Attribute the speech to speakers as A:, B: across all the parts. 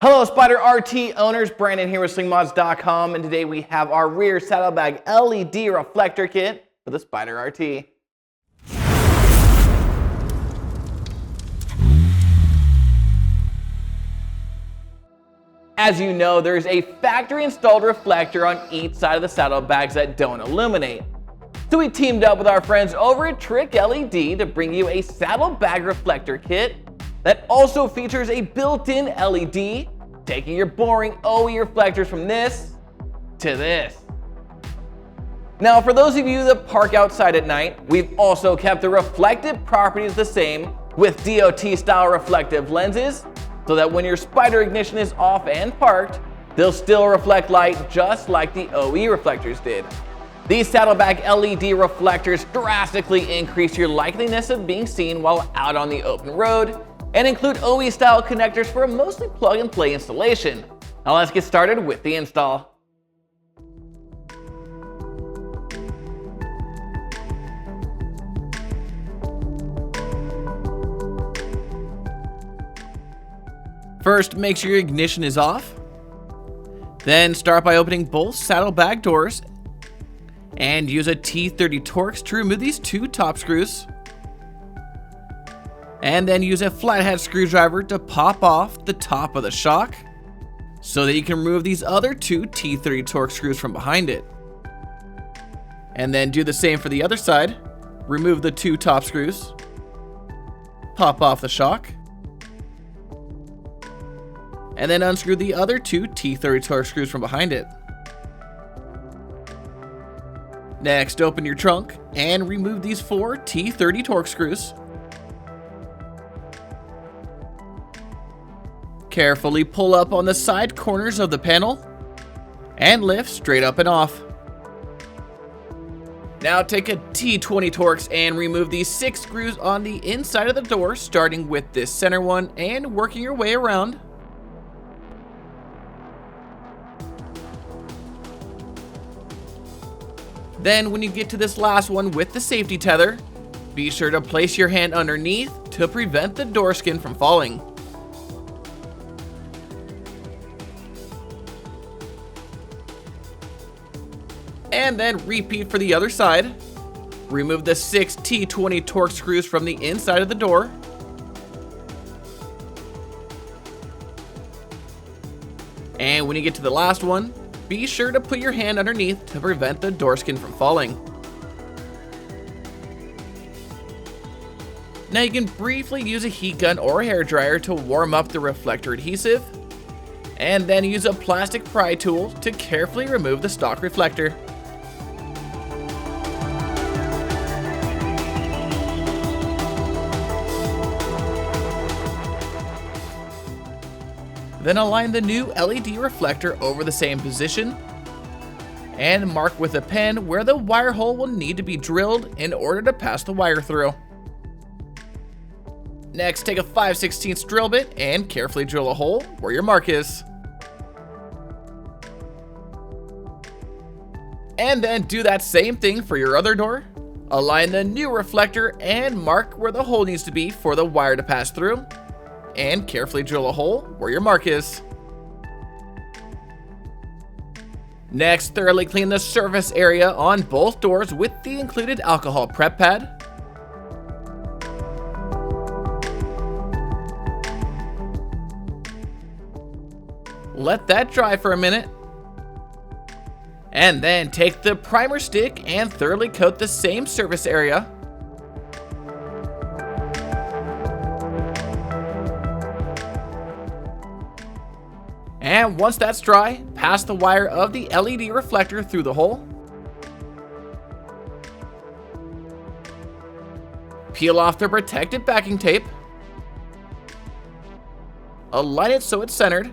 A: Hello Spyder RT owners, Brandon here with Slingmods.com, and today we have our rear saddlebag LED reflector kit for the Spyder RT. As you know, there's a factory installed reflector on each side of the saddlebags that don't illuminate. So we teamed up with our friends over at Trick LED to bring you a saddlebag reflector kit that also features a built-in LED, taking your boring OE reflectors from this to this. Now, for those of you that park outside at night, we've also kept the reflective properties the same with DOT-style reflective lenses, so that when your Spyder ignition is off and parked, they'll still reflect light just like the OE reflectors did. These saddlebag LED reflectors drastically increase your likeliness of being seen while out on the open road, and include OE-style connectors for a mostly plug-and-play installation. Now let's get started with the install. First, make sure your ignition is off. Then start by opening both saddlebag doors and use a T30 Torx to remove these two top screws. And then use a flathead screwdriver to pop off the top of the shock so that you can remove these other two T30 Torx screws from behind it. And then do the same for the other side. Remove the two top screws, pop off the shock, and then unscrew the other two T30 Torx screws from behind it. Next, open your trunk and remove these four T30 Torx screws. Carefully pull up on the side corners of the panel and lift straight up and off. Now take a T20 Torx and remove these 6 screws on the inside of the door, starting with this center one and working your way around. Then when you get to this last one with the safety tether, be sure to place your hand underneath to prevent the door skin from falling. And then repeat for the other side. Remove the 6 T20 Torx screws from the inside of the door. And when you get to the last one, be sure to put your hand underneath to prevent the door skin from falling. Now you can briefly use a heat gun or a hairdryer to warm up the reflector adhesive, and then use a plastic pry tool to carefully remove the stock reflector. Then align the new LED reflector over the same position and mark with a pen where the wire hole will need to be drilled in order to pass the wire through. Next, take a 5/16 drill bit and carefully drill a hole where your mark is. And then do that same thing for your other door. Align the new reflector and mark where the hole needs to be for the wire to pass through, and carefully drill a hole where your mark is. Next, thoroughly clean the surface area on both doors with the included alcohol prep pad. Let that dry for a minute. And then take the primer stick and thoroughly coat the same surface area. And once that's dry, pass the wire of the LED reflector through the hole. Peel off the protective backing tape. Align it so it's centered.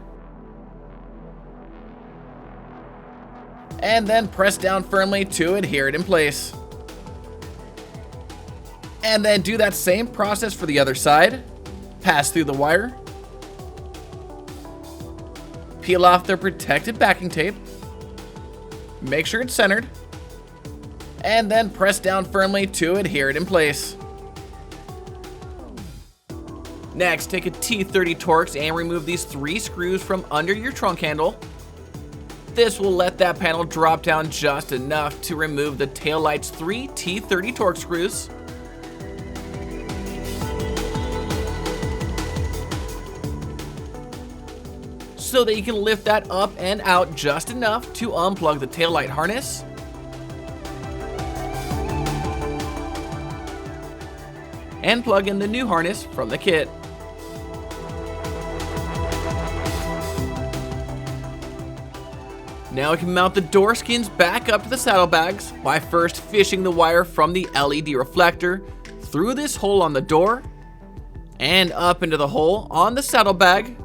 A: And then press down firmly to adhere it in place. And then do that same process for the other side. Pass through the wire. Peel off the protective backing tape. Make sure it's centered. And then press down firmly to adhere it in place. Next, take a T30 Torx and remove these 3 screws from under your trunk handle. This will let that panel drop down just enough to remove the taillight's 3 T30 Torx screws. So that you can lift that up and out just enough to unplug the taillight harness. And plug in the new harness from the kit. Now we can mount the door skins back up to the saddlebags by first fishing the wire from the LED reflector through this hole on the door and up into the hole on the saddlebag.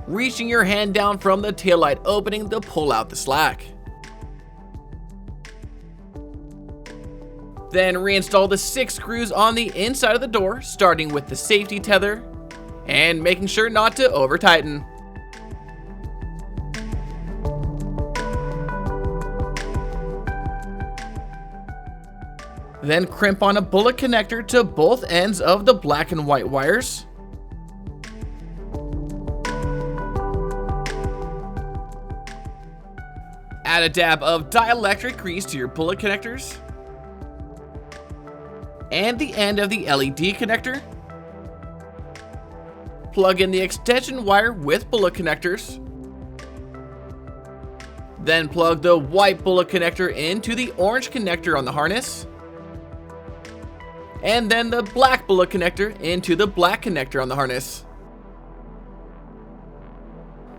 A: Reaching your hand down from the taillight opening to pull out the slack. Then reinstall the 6 screws on the inside of the door, starting with the safety tether and making sure not to over tighten. Then crimp on a bullet connector to both ends of the black and white wires. Add a dab of dielectric grease to your bullet connectors and the end of the LED connector. Plug in the extension wire with bullet connectors. Then plug the white bullet connector into the orange connector on the harness. And then the black bullet connector into the black connector on the harness.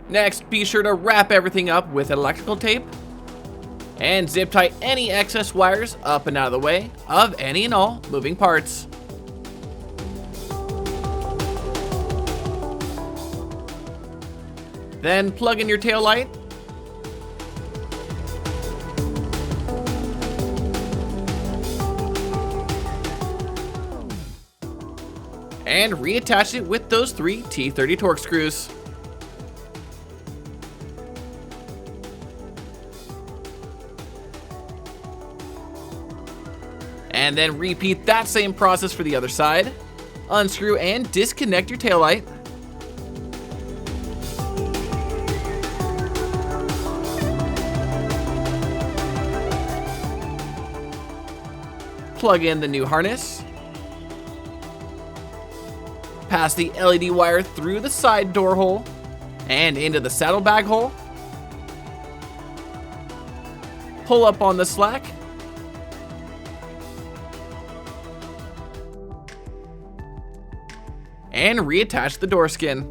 A: Next, be sure to wrap everything up with electrical tape and zip tie any excess wires up and out of the way of any and all moving parts. Then plug in your tail light and reattach it with those 3 T30 Torx screws. And then repeat that same process for the other side. Unscrew and disconnect your taillight. Plug in the new harness. Pass the LED wire through the side door hole and into the saddlebag hole. Pull up on the slack. And reattach the door skin.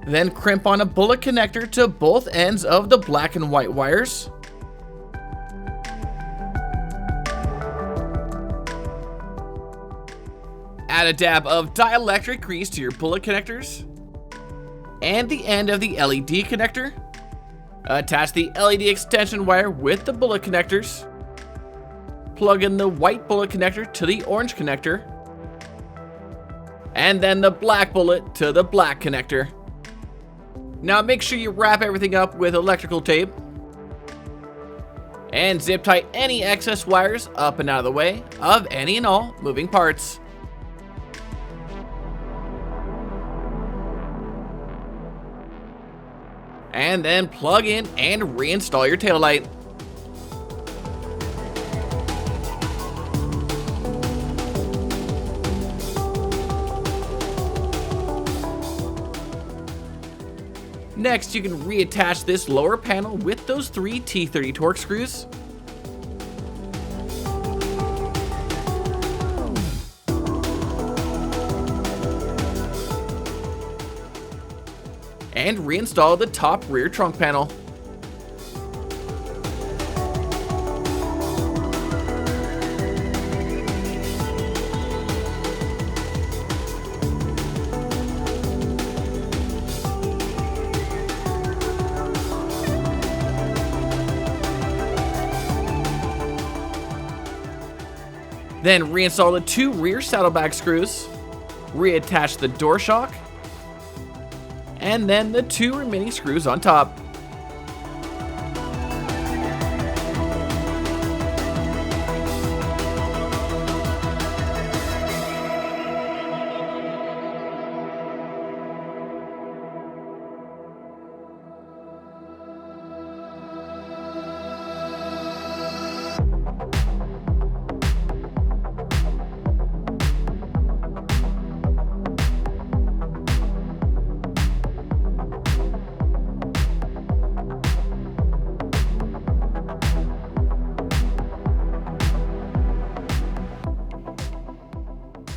A: Then crimp on a bullet connector to both ends of the black and white wires. Add a dab of dielectric grease to your bullet connectors and the end of the LED connector. Attach the LED extension wire with the bullet connectors. Plug in the white bullet connector to the orange connector. And then the black bullet to the black connector. Now make sure you wrap everything up with electrical tape. And zip tie any excess wires up and out of the way of any and all moving parts. And then plug in and reinstall your taillight. Next, you can reattach this lower panel with those 3 T30 Torx screws. And reinstall the top rear trunk panel. Then reinstall the 2 rear saddlebag screws, reattach the door shock, and then the 2 remaining screws on top.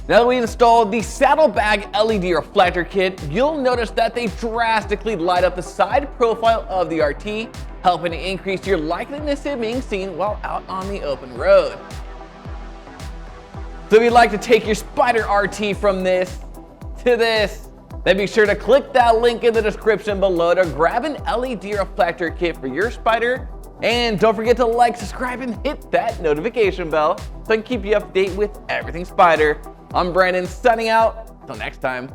A: Now that we installed the Saddlebag LED reflector kit, you'll notice that they drastically light up the side profile of the RT, helping to increase your likeliness of being seen while out on the open road. So if you'd like to take your Spyder RT from this to this, then be sure to click that link in the description below to grab an LED reflector kit for your Spyder. And don't forget to like, subscribe, and hit that notification bell so I can keep you up to date with everything Spyder. I'm Brandon, signing out. Till next time.